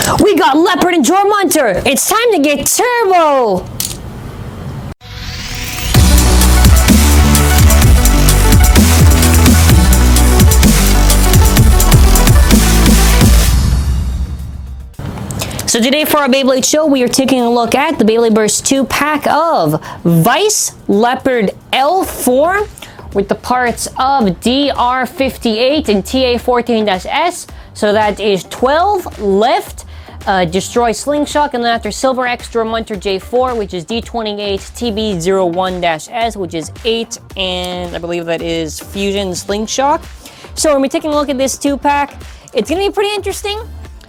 We got Leopard and Jormuntor. It's time to get turbo. So today for our Beyblade show, we are taking a look at the Beyblade Burst 2 pack of Vise Leopard L4 with the parts of DR58 and TA14-S. So that is 12 lift, destroy Slingshock, and then after Silver X Jormuntor J4, which is D28 TB01-S, which is 8, and I believe that is Fusion Slingshock. So we're going to be taking a look at this 2-pack. It's going to be pretty interesting.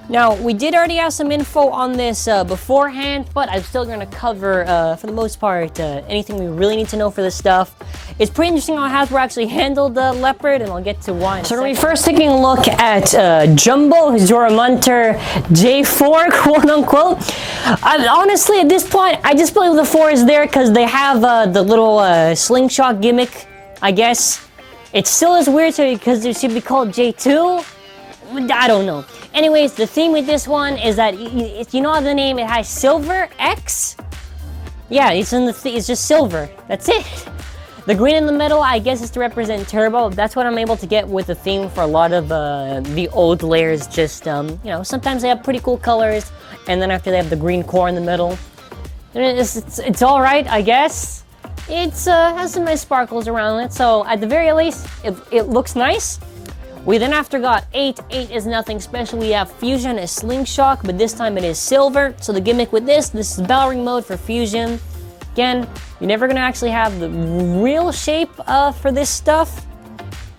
Now, we did already have some info on this beforehand, but I'm still going to cover, for the most part, anything we really need to know for this stuff. It's pretty interesting how Hasbro actually handled the Leopard, and I'll get to why. So we're going to be first taking a look at Jumbo Jormuntor J4, quote-unquote. Honestly, at this point, I just believe the 4 is there because they have the little Slingshock gimmick, I guess. It still is weird to me because it should be called J2. I don't know. Anyways, the theme with this one is that, you know the name, it has Silver X? Yeah, it's just silver. That's it. The green in the middle, I guess, is to represent turbo. That's what I'm able to get with the theme for a lot of the old layers. Just, you know, sometimes they have pretty cool colors, and then after they have the green core in the middle. It's all right, I guess. It's has some nice sparkles around it, so at the very least, it looks nice. We then after got 8. 8 is nothing special. We have Fusion as Slingshock, but this time it is silver. So the gimmick with this is bell ring mode for Fusion. Again, you're never going to actually have the real shape for this stuff.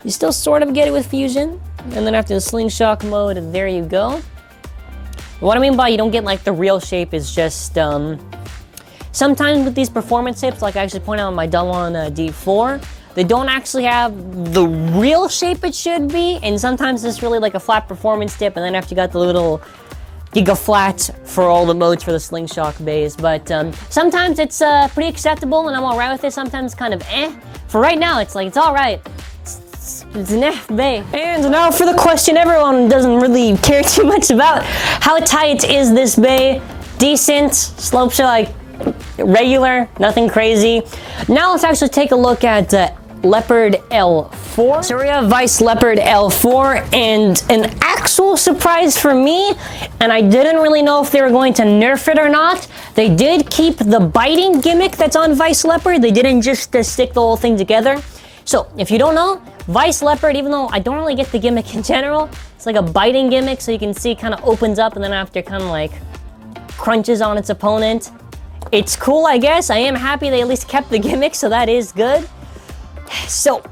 You still sort of get it with Fusion. And then after the Slingshock mode, there you go. What I mean by you don't get like the real shape is just sometimes with these performance tips, like I actually point out on my double on D4, they don't actually have the real shape it should be, and sometimes it's really like a flat performance tip, and then after you got the little Giga Flat for all the modes for the Slingshock bays. But sometimes it's pretty acceptable, and I'm alright with it. Sometimes kind of eh. For right now, it's like, it's alright. It's an eh bay. And now for the question everyone doesn't really care too much about. How tight is this bay? Decent. Slopes are like regular, nothing crazy. Now let's actually take a look at Leopard L4. So we have Vise Leopard L4, and an actual surprise for me, and I didn't really know if they were going to nerf it or not. They did keep the biting gimmick that's on Vise Leopard. They didn't just stick the whole thing together. So if you don't know, Vise Leopard, even though I don't really get the gimmick in general, it's like a biting gimmick, so you can see it kind of opens up and then after kind of like crunches on its opponent. It's cool, I guess. I am happy they at least kept the gimmick, so that is good. So,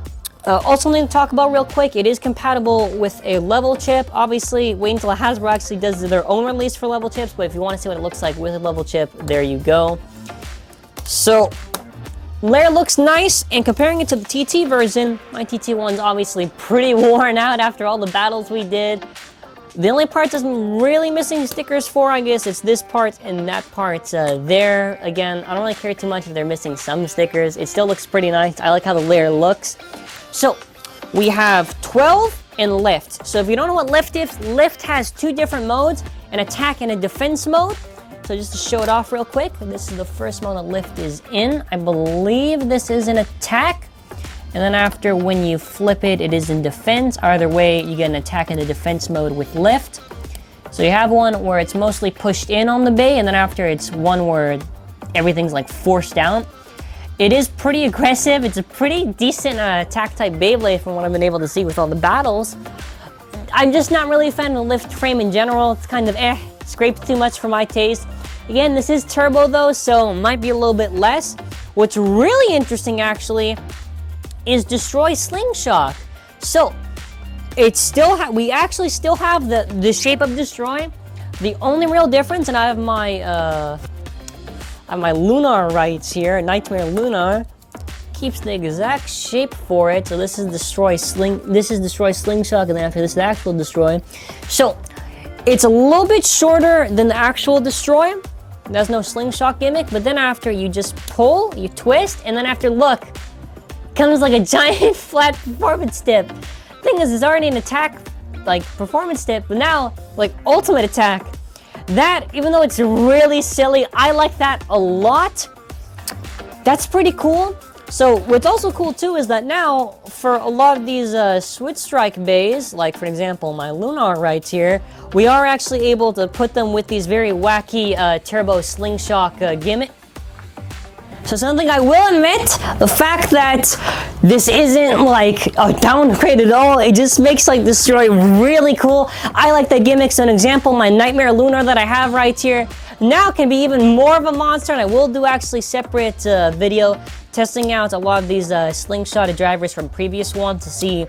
also need to talk about real quick, it is compatible with a level chip. Obviously, wait until Hasbro actually does their own release for level chips, but if you want to see what it looks like with a level chip, there you go. So, layer looks nice, and comparing it to the TT version, my TT one's obviously pretty worn out after all the battles we did. The only parts I'm really missing stickers for, I guess, it's this part and that part there. Again, I don't really care too much if they're missing some stickers. It still looks pretty nice. I like how the layer looks. So, we have 12 and lift. So if you don't know what lift is, lift has 2 different modes, an attack and a defense mode. So just to show it off real quick, this is the first mode that lift is in. I believe this is an attack. And then after, when you flip it, it is in defense. Either way, you get an attack in the defense mode with lift. So you have one where it's mostly pushed in on the bay, and then after it's one where everything's like forced down. It is pretty aggressive. It's a pretty decent attack type Beyblade from what I've been able to see with all the battles. I'm just not really a fan of the lift frame in general. It's kind of scrapes too much for my taste. Again, this is turbo though, so it might be a little bit less. What's really interesting actually is Destroy Slingshock. So it's still we actually still have the shape of Destroy. The only real difference, and I have my Lunar rights here, Nightmare Lunar, keeps the exact shape for it. So this is Destroy Slingshock, and then after this is the actual Destroy. So it's a little bit shorter than the actual Destroy. There's no Slingshock gimmick, but then after you just pull, you twist, and then after look, comes like a giant flat performance tip. Thing is, it's already an attack, like performance tip, but now, like ultimate attack. that, even though it's really silly, I like that a lot. That's pretty cool. So what's also cool too is that now for a lot of these Switch Strike bays, like for example my Lunar right here, we are actually able to put them with these very wacky turbo Slingshock gimmick. So something I will admit, the fact that this isn't like a downgrade at all, it just makes like this story really cool. I like the gimmicks. An example, my Nightmare Lunar that I have right here now can be even more of a monster, and I will do actually separate video testing out a lot of these slingshot drivers from previous ones to see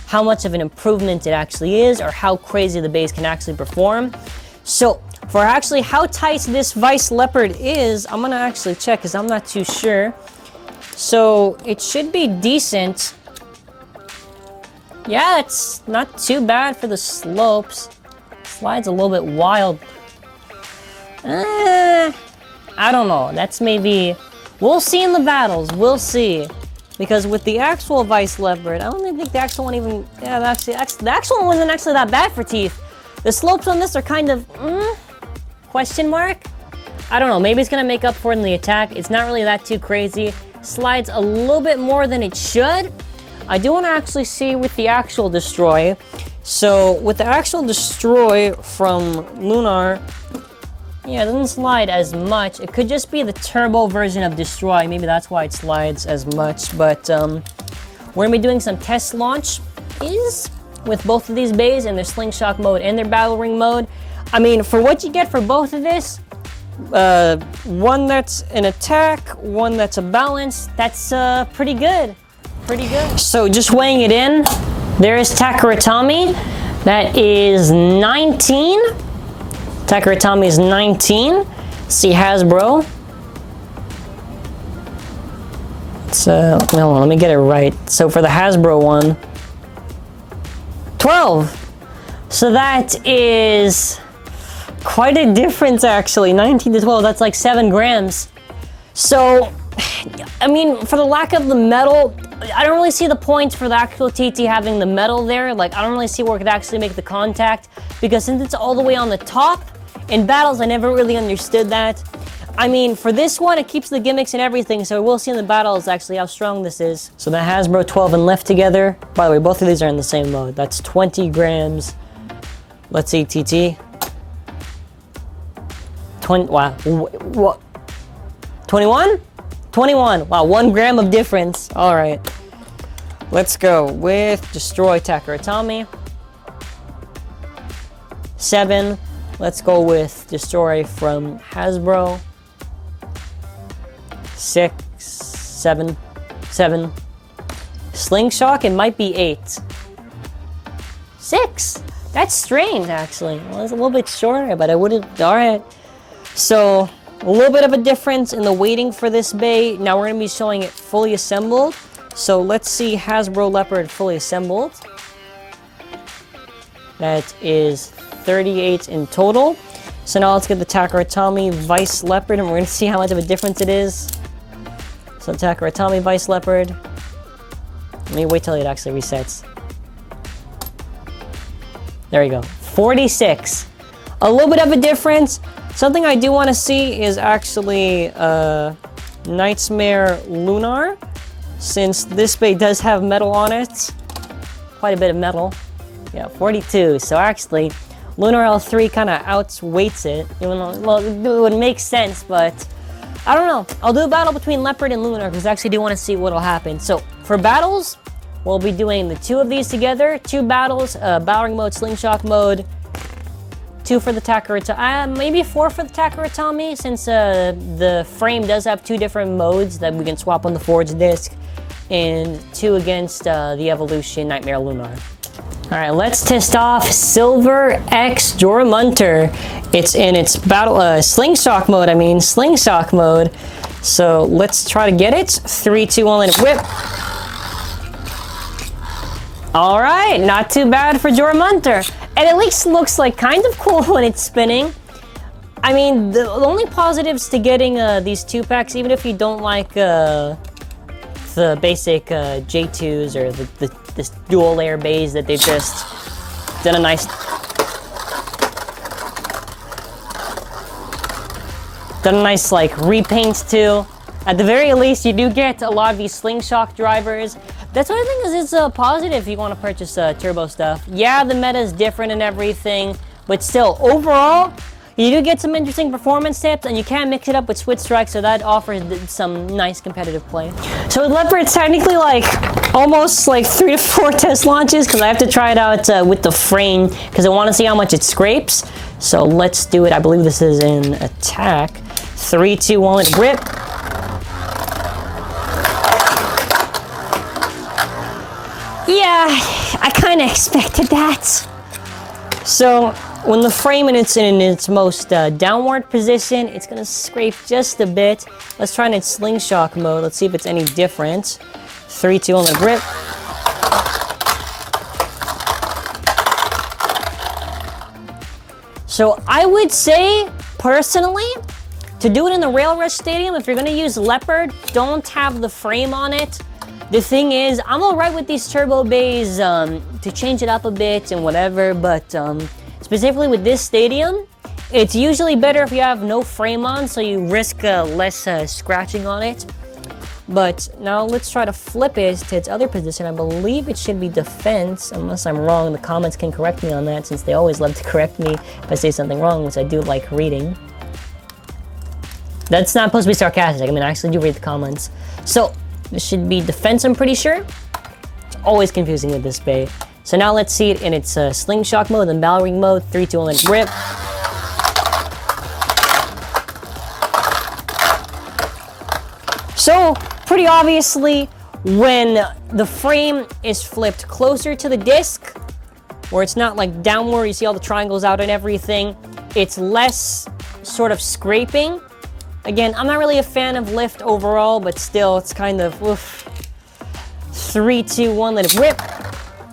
how much of an improvement it actually is, or how crazy the base can actually perform. So for actually how tight this Vise Leopard is, I'm gonna actually check because I'm not too sure. So it should be decent. Yeah, it's not too bad for the slopes. Slide's a little bit wild. I don't know. That's maybe... We'll see in the battles. We'll see. Because with the actual Vise Leopard, I don't even think the actual one even... Yeah, the actual one wasn't actually that bad for teeth. The slopes on this are kind of... question mark? I don't know. Maybe it's going to make up for it in the attack. It's not really that too crazy. Slides a little bit more than it should. I do want to actually see with the actual Destroy. So with the actual Destroy from Lunar... Yeah, it doesn't slide as much. It could just be the turbo version of Destroy. Maybe that's why it slides as much. But we're going to be doing some test launch with both of these bays in their Slingshock mode and their Battle Ring mode. I mean, for what you get for both of this, one that's an attack, one that's a balance, that's pretty good. Pretty good. So just weighing it in, there is Takeratami. That is 19. Takeratami is 19. See Hasbro. So, no, let me get it right. So for the Hasbro one, 12. So that is quite a difference actually. 19 to 12, that's like 7 grams. So, I mean, for the lack of the metal, I don't really see the point for the actual TT having the metal there. Like, I don't really see where it could actually make the contact, because since it's all the way on the top, in battles, I never really understood that. I mean, for this one, it keeps the gimmicks and everything, so we'll see in the battles actually how strong this is. So the Hasbro 12 and left together. By the way, both of these are in the same mode. That's 20 grams. Let's see, TT. 20, wow. What? 21? 21. Wow, 1 gram of difference. All right. Let's go with Destroy Takeratami. 7. Let's go with Destroy from Hasbro. 6, 7, 7. Slingshock, it might be 8. 6. That's strange, actually. Well, it's a little bit shorter, but I wouldn't... Alright. So, a little bit of a difference in the weighting for this bay. Now we're going to be showing it fully assembled. So, let's see Hasbro Leopard fully assembled. That is 38 in total. So now let's get the Takeratami Vise Leopard, and we're going to see how much of a difference it is. So Takeratami Vise Leopard. Let me wait till it actually resets. There we go. 46. A little bit of a difference. Something I do want to see is actually Nightmare Lunar, since this bay does have metal on it. Quite a bit of metal. Yeah, 42. So actually, Lunar L3 kind of outweights it. Even though, well, it would make sense, but I don't know. I'll do a battle between Leopard and Lunar because I actually do want to see what'll happen. So for battles, we'll be doing the 2 of these together. 2 battles, Battle Ring mode, Slingshock mode. 2 for the Takeratami, maybe 4 for the Takeratami, since the frame does have 2 different modes that we can swap on the Forge disc, and 2 against the Evolution Nightmare Lunar. All right, let's test off Silver X Jormuntor. It's in its battle Slingshock mode. Slingshock mode. So let's try to get it. 3, 2, 1, let it whip. All right, not too bad for Jormuntor. It at least looks like kind of cool when it's spinning. I mean, the only positives to getting these 2 packs, even if you don't like the basic J2s or this dual layer bays that they've just done a nice... Done a nice like repaint too. At the very least, you do get a lot of these Slingshock drivers. That's what I think is it's positive if you want to purchase turbo stuff. Yeah, the meta is different and everything, but still, overall, you do get some interesting performance tips, and you can mix it up with Switch Strike, so that offers some nice competitive play. So with Leopard, it's technically like almost like 3 to 4 test launches, because I have to try it out with the frame, because I want to see how much it scrapes. So let's do it. I believe this is in attack. 3, 2, 1, let it rip. Yeah, I kind of expected that. So when the frame is in its most downward position, it's gonna scrape just a bit. Let's try it in Slingshock mode. Let's see if it's any different. 3, 2, 1, let it rip. So I would say, personally, to do it in the Rail Rush Stadium, if you're gonna use Leopard, don't have the frame on it. The thing is, I'm alright with these turbo bays to change it up a bit and whatever, but specifically with this stadium, it's usually better if you have no frame on, so you risk less scratching on it. But now let's try to flip it to its other position. I believe it should be defense, unless I'm wrong. The comments can correct me on that, since they always love to correct me if I say something wrong, which I do like reading. That's not supposed to be sarcastic. I mean, I actually do read the comments. So this should be defense, I'm pretty sure. It's always confusing with this bay. So now let's see it in its Slingshock mode and Battle Ring mode. 3, 2, 1, let it rip. So, pretty obviously, when the frame is flipped closer to the disc, where it's not like downward, you see all the triangles out and everything, it's less sort of scraping. Again, I'm not really a fan of lift overall, but still, it's kind of, oof. 3, 2, 1, let it rip.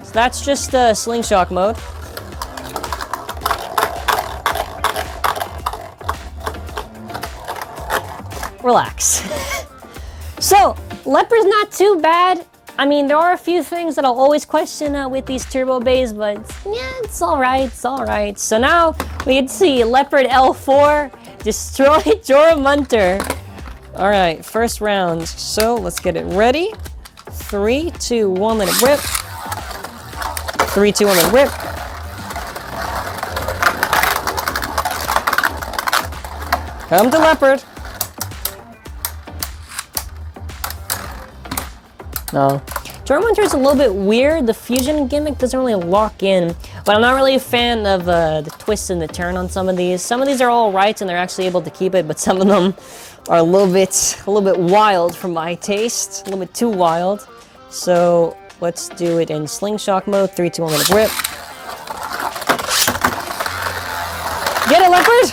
So that's just Slingshock mode. Relax. So, Leopard's not too bad. I mean, there are a few things that I'll always question with these turbo bays, but yeah, it's alright, it's alright. So now, we can see Leopard L4 destroy Jormuntor. Alright, first round. So, let's get it ready. 3, 2, 1, let it rip. 3, 2, 1, let it rip. Come to Leopard. No. Jormuntor is a little bit weird. The fusion gimmick doesn't really lock in, but I'm not really a fan of the twist and the turn on some of these. Some of these are all right and they're actually able to keep it, but some of them are a little bit wild for my taste. A little bit too wild. So let's do it in Slingshock mode. 3, 2, 1, let it rip. Get it, Leopard!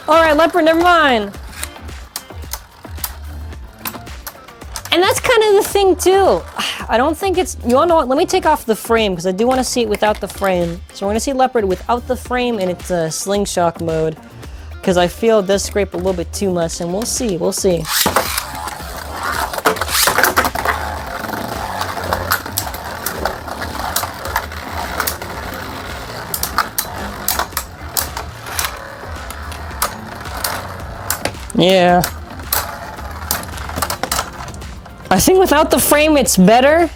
Alright, Leopard, never mind. And that's kind of the thing too. I don't think it's, you wanna know what, let me take off the frame because I do want to see it without the frame. So we're going to see Leopard without the frame in its Slingshock mode, because I feel it does scrape a little bit too much, and we'll see, we'll see. Yeah. I think without the frame, it's better.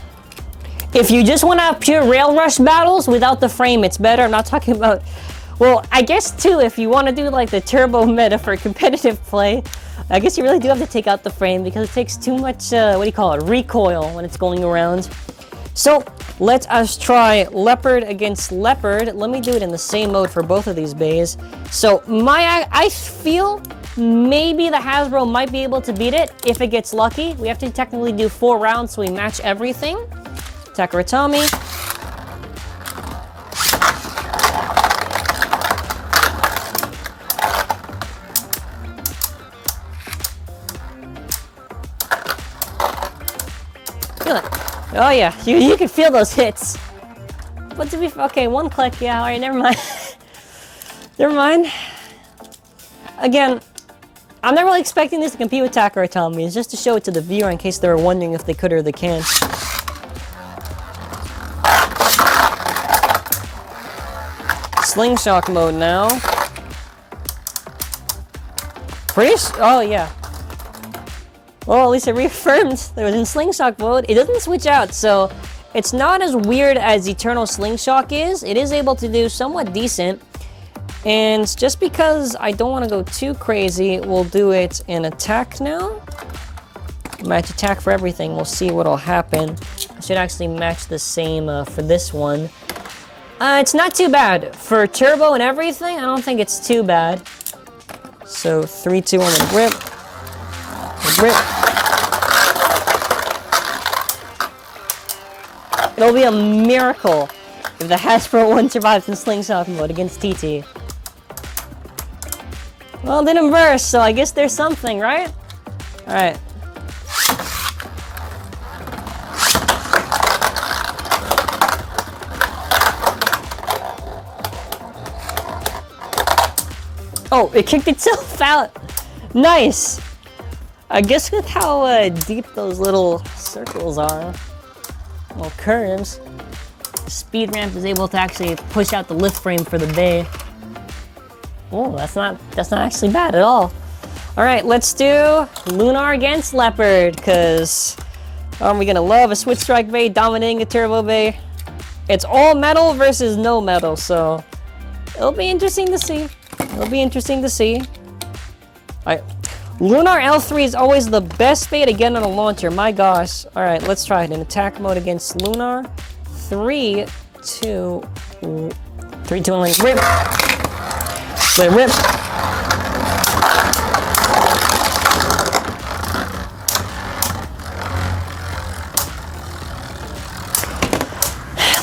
If you just want to have pure rail rush battles, without the frame, it's better. I'm not talking about... Well, I guess, too, if you want to do, like, the turbo meta for competitive play, I guess you really do have to take out the frame because it takes too much, what do you call it, recoil when it's going around. So, let us try Leopard against Leopard. Let me do it in the same mode for both of these bays. So, I feel... maybe the Hasbro might be able to beat it if it gets lucky. We have to technically do 4 rounds so we match everything. Takaratomi. Feel it. Oh yeah, you can feel those hits. But to be, okay, 1 click, yeah, alright, never mind. Never mind. Again, I'm not really expecting this to compete with Takaratomi. It's just to show it to the viewer in case they were wondering if they could or they can't. Slingshock mode now. Oh, yeah. Well, at least it reaffirmed that it was in Slingshock mode. It doesn't switch out, so it's not as weird as Eternal Slingshock is. It is able to do somewhat decent. And just because I don't want to go too crazy, we'll do it in attack now. Match attack for everything. We'll see what'll happen. I should actually match the same for this one. It's not too bad. For turbo and everything, I don't think it's too bad. So 3, 2, 1, and rip. Rip. It'll be a miracle if the Hasbro one survives in Slingshock mode against TT. Well, it didn't burst, so I guess there's something, right? Alright. Oh, it kicked itself out. Nice. I guess with how deep those little circles are, little curves, the speed ramp is able to actually push out the lift frame for the bay. Oh, that's not actually bad at all. All right, let's do Lunar against Leopard, because aren't we gonna love a switch strike bay dominating a turbo bay? It's all metal versus no metal, so it'll be interesting to see. It'll be interesting to see. All right, Lunar L3 is always the best bay to get on a launcher. My gosh. All right, let's try it in attack mode against Lunar. 3, 2, 1, rip. Wait, rip.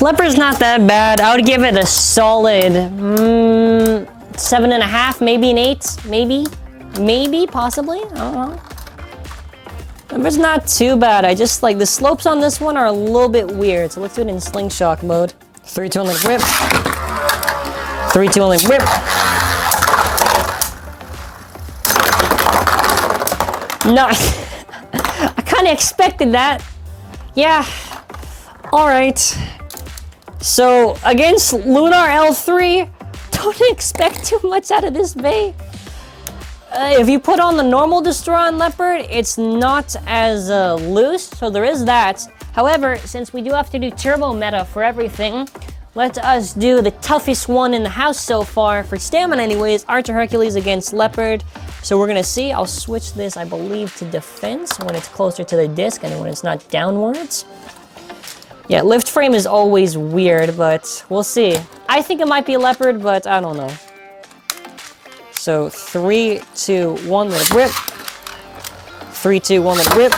Leopard's not that bad. I would give it a solid 7.5, maybe an 8, maybe, possibly. I don't know. Leopard's not too bad. I just like the slopes on this one are a little bit weird. So let's do it in Slingshock mode. 3, 2, 1, rip. 3, 2, 1, rip. No, I kind of expected that. Yeah. All right. So against Lunar L3, don't expect too much out of this bay. If you put on the normal destroy on Leopard, it's not as loose, so there is that. However, since we do have to do turbo meta for everything, let us do the toughest one in the house so far for stamina anyways, Archer Hercules against Leopard. So we're gonna see, I'll switch this, I believe, to defense when it's closer to the disc and when it's not downwards. Yeah, lift frame is always weird, but we'll see. I think it might be a Leopard, but I don't know. So 3, 2, 1, let it rip. 3, 2, 1, let it rip.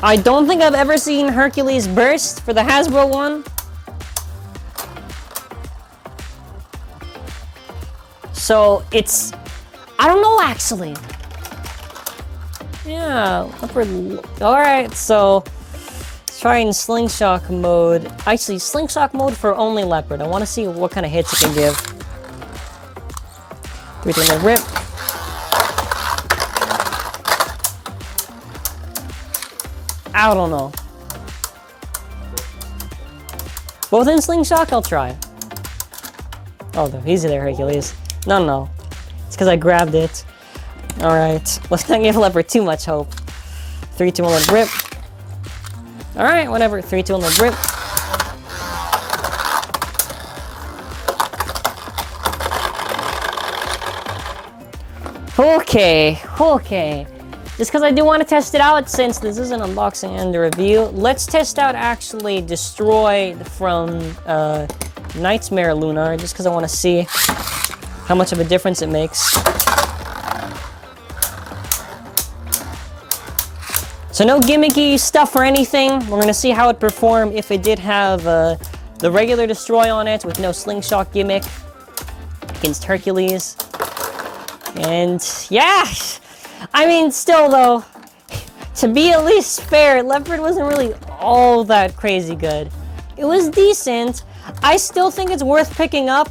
I don't think I've ever seen Hercules burst for the Hasbro one. So it's, I don't know actually. Yeah, Leopard. All right, so let's try in Slingshock mode. Actually, Slingshock mode for only Leopard. I want to see what kind of hits it can give. 3, 2, 1, rip. I don't know. Both in Slingshock, I'll try. Oh, easy there, Hercules. No. It's because I grabbed it. Alright, let's not give Leopard too much hope. 3, 2, 1, rip. Alright, whatever. 3, 2, 1, rip. Okay. Just because I do want to test it out, since this is an unboxing and a review, let's test out actually Destroy from Nightmare Lunar, just because I want to see how much of a difference it makes. So no gimmicky stuff or anything. We're going to see how it performed if it did have the regular Destroy on it with no Slingshock gimmick against Hercules. And yeah, I mean, still though, to be at least fair, Leopard wasn't really all that crazy good. It was decent. I still think it's worth picking up.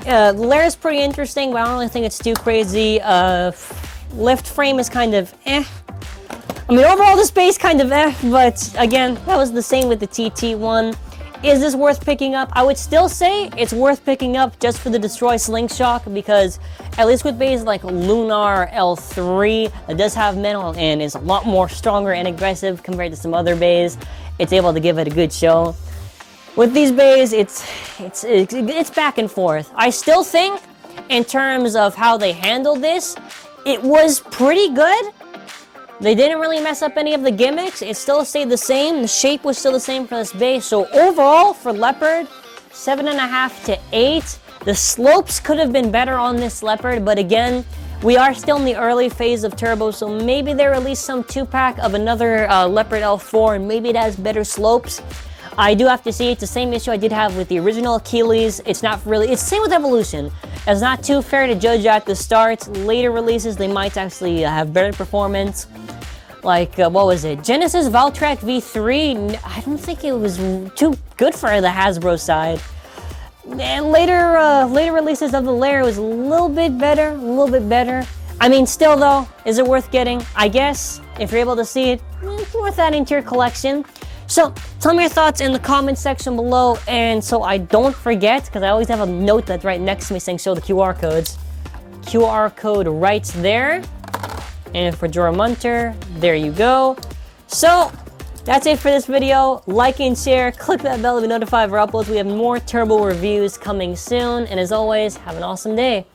Lair's pretty interesting, but I don't really think it's too crazy. Lift frame is kind of eh. I mean, overall, this base kind of eh, but again, that was the same with the TT one. Is this worth picking up? I would still say it's worth picking up just for the Destroy Slingshock, because at least with bays like Lunar L3, it does have metal and is a lot more stronger and aggressive compared to some other bays. It's able to give it a good show. With these bays, it's back and forth. I still think, in terms of how they handled this, it was pretty good. They didn't really mess up any of the gimmicks. It still stayed the same. The shape was still the same for this base. So overall, for Leopard, 7.5 to 8. The slopes could have been better on this Leopard, but again, we are still in the early phase of Turbo, so maybe they release some 2-pack of another Leopard L4, and maybe it has better slopes. I do have to see, it's the same issue I did have with the original Achilles. It's not really, it's the same with Evolution. It's not too fair to judge at the start. Later releases, they might actually have better performance. Like, what was it? Genesis Valtrak V3, I don't think it was too good for the Hasbro side. And later releases of the Lair was a little bit better. I mean, still though, is it worth getting? I guess, if you're able to see it, it's worth adding to your collection. So, tell me your thoughts in the comment section below, and so I don't forget, because I always have a note that's right next to me saying show the QR codes. QR code right there. And for Jormuntor, there you go. So, that's it for this video. Like and share, click that bell to be notified for uploads. We have more Turbo reviews coming soon, and as always, have an awesome day.